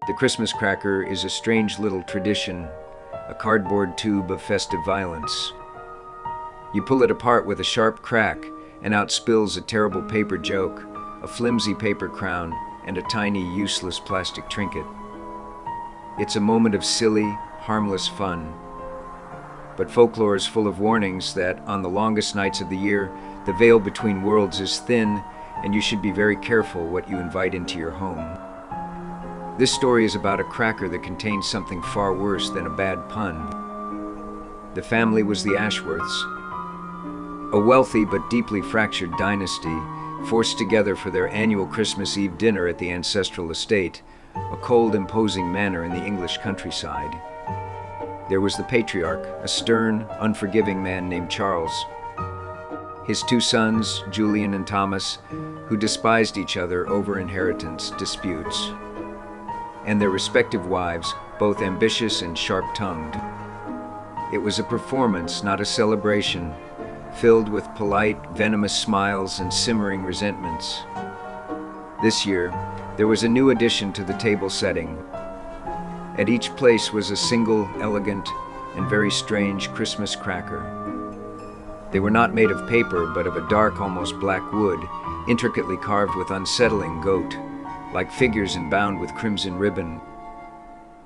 The Christmas cracker is a strange little tradition, a cardboard tube of festive violence. You pull it apart with a sharp crack, and out spills a terrible paper joke, a flimsy paper crown, and a tiny, useless plastic trinket. It's a moment of silly, harmless fun. But folklore is full of warnings that, on the longest nights of the year, the veil between worlds is thin, and you should be very careful what you invite into your home. This story is about a cracker that contains something far worse than a bad pun. The family was the Ashworths, a wealthy but deeply fractured dynasty, forced together for their annual Christmas Eve dinner at the ancestral estate, a cold, imposing manor in the English countryside. There was the patriarch, a stern, unforgiving man named Charles. His two sons, Julian and Thomas, who despised each other over inheritance disputes, and their respective wives, both ambitious and sharp-tongued. It was a performance, not a celebration, filled with polite, venomous smiles and simmering resentments. This year, there was a new addition to the table setting. At each place was a single, elegant, and very strange Christmas cracker. They were not made of paper, but of a dark, almost black wood, intricately carved with unsettling goat, like figures and bound with crimson ribbon.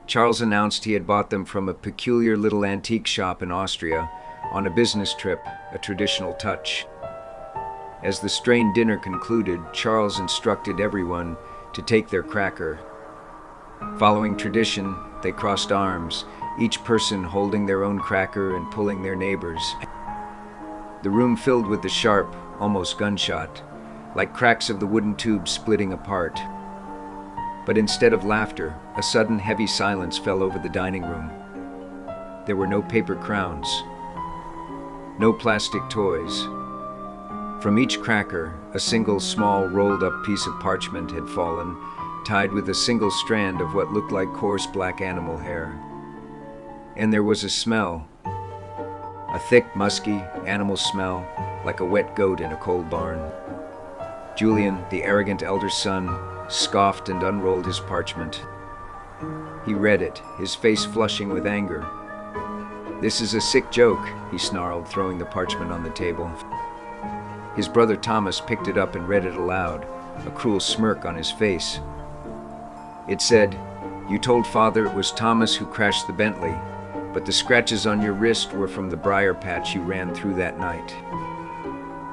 Charles announced he had bought them from a peculiar little antique shop in Austria on a business trip, a traditional touch. As the strained dinner concluded, Charles instructed everyone to take their cracker. Following tradition, they crossed arms, each person holding their own cracker and pulling their neighbor's. The room filled with the sharp, almost gunshot, like cracks of the wooden tube splitting apart. But instead of laughter, a sudden heavy silence fell over the dining room. There were no paper crowns, no plastic toys. From each cracker, a single small rolled-up piece of parchment had fallen, tied with a single strand of what looked like coarse black animal hair. And there was a smell, a thick, musky animal smell, like a wet goat in a cold barn. Julian, the arrogant elder son, scoffed and unrolled his parchment. He read it, his face flushing with anger. "This is a sick joke," he snarled, throwing the parchment on the table. His brother Thomas picked it up and read it aloud, a cruel smirk on his face. It said, "You told Father it was Thomas who crashed the Bentley, but the scratches on your wrist were from the briar patch you ran through that night."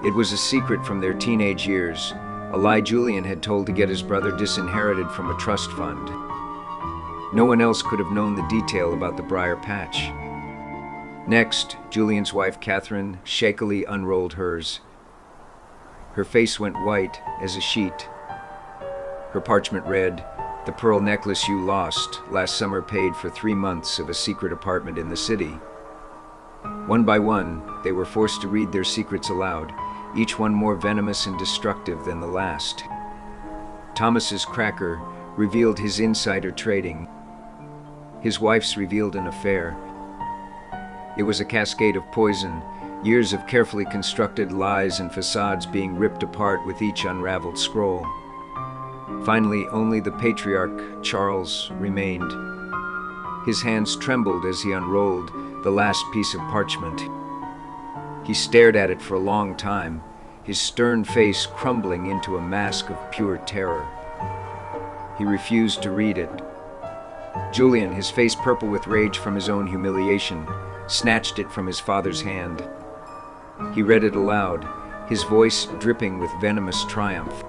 It was a secret from their teenage years, a lie Julian had told to get his brother disinherited from a trust fund. No one else could have known the detail about the briar patch. Next, Julian's wife Catherine shakily unrolled hers. Her face went white as a sheet. Her parchment read, "The pearl necklace you lost last summer paid for 3 months of a secret apartment in the city." One by one, they were forced to read their secrets aloud, each one more venomous and destructive than the last. Thomas's cracker revealed his insider trading. His wife's revealed an affair. It was a cascade of poison, years of carefully constructed lies and facades being ripped apart with each unraveled scroll. Finally, only the patriarch, Charles, remained. His hands trembled as he unrolled the last piece of parchment. He stared at it for a long time, his stern face crumbling into a mask of pure terror. He refused to read it. Julian, his face purple with rage from his own humiliation, snatched it from his father's hand. He read it aloud, his voice dripping with venomous triumph.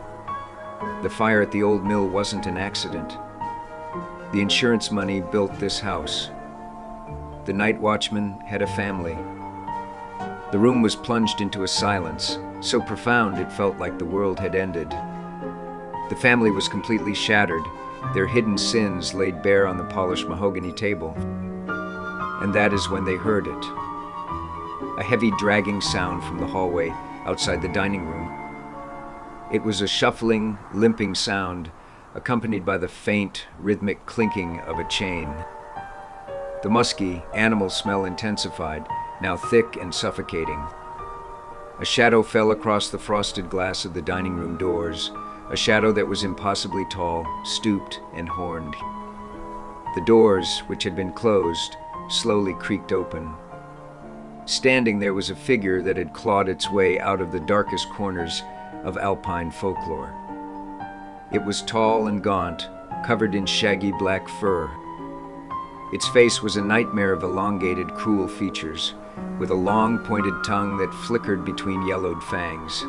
The fire at the old mill wasn't an accident. The insurance money built this house. The night watchman had a family. The room was plunged into a silence, so profound it felt like the world had ended. The family was completely shattered, their hidden sins laid bare on the polished mahogany table. And that is when they heard it. A heavy dragging sound from the hallway outside the dining room. It was a shuffling, limping sound, accompanied by the faint, rhythmic clinking of a chain. The musky, animal smell intensified, now thick and suffocating. A shadow fell across the frosted glass of the dining room doors, a shadow that was impossibly tall, stooped, and horned. The doors, which had been closed, slowly creaked open. Standing there was a figure that had clawed its way out of the darkest corners of Alpine folklore. It was tall and gaunt, covered in shaggy black fur. Its face was a nightmare of elongated, cruel features, with a long, pointed tongue that flickered between yellowed fangs.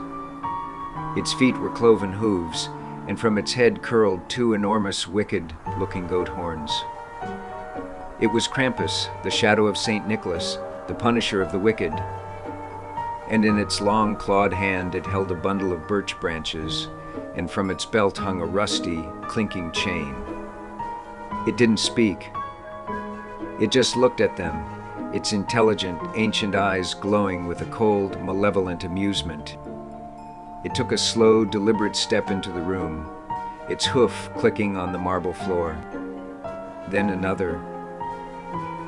Its feet were cloven hooves, and from its head curled two enormous, wicked-looking goat horns. It was Krampus, the shadow of St. Nicholas, the punisher of the wicked. And in its long, clawed hand it held a bundle of birch branches, and from its belt hung a rusty, clinking chain. It didn't speak. It just looked at them, its intelligent, ancient eyes glowing with a cold, malevolent amusement. It took a slow, deliberate step into the room, its hoof clicking on the marble floor. Then another.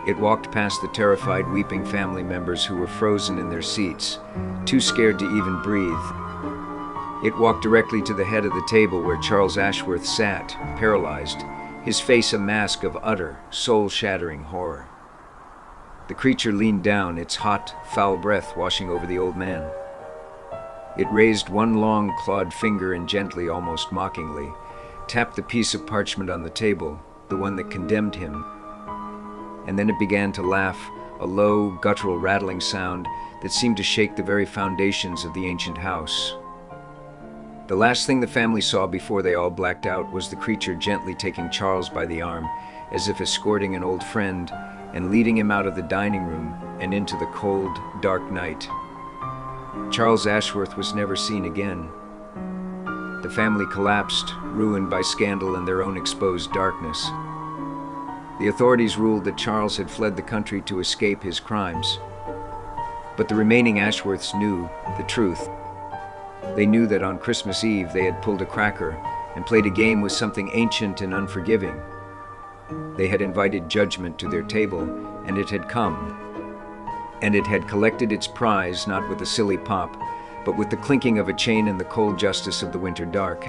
It walked past the terrified, weeping family members who were frozen in their seats, too scared to even breathe. It walked directly to the head of the table where Charles Ashworth sat, paralyzed, his face a mask of utter, soul-shattering horror. The creature leaned down, its hot, foul breath washing over the old man. It raised one long, clawed finger and gently, almost mockingly, tapped the piece of parchment on the table, the one that condemned him. And then it began to laugh, a low, guttural, rattling sound that seemed to shake the very foundations of the ancient house. The last thing the family saw before they all blacked out was the creature gently taking Charles by the arm, as if escorting an old friend, and leading him out of the dining room and into the cold, dark night. Charles Ashworth was never seen again. The family collapsed, ruined by scandal and their own exposed darkness. The authorities ruled that Charles had fled the country to escape his crimes. But the remaining Ashworths knew the truth. They knew that on Christmas Eve they had pulled a cracker and played a game with something ancient and unforgiving. They had invited judgment to their table, and it had come. And it had collected its prize not with a silly pop, but with the clinking of a chain and the cold justice of the winter dark.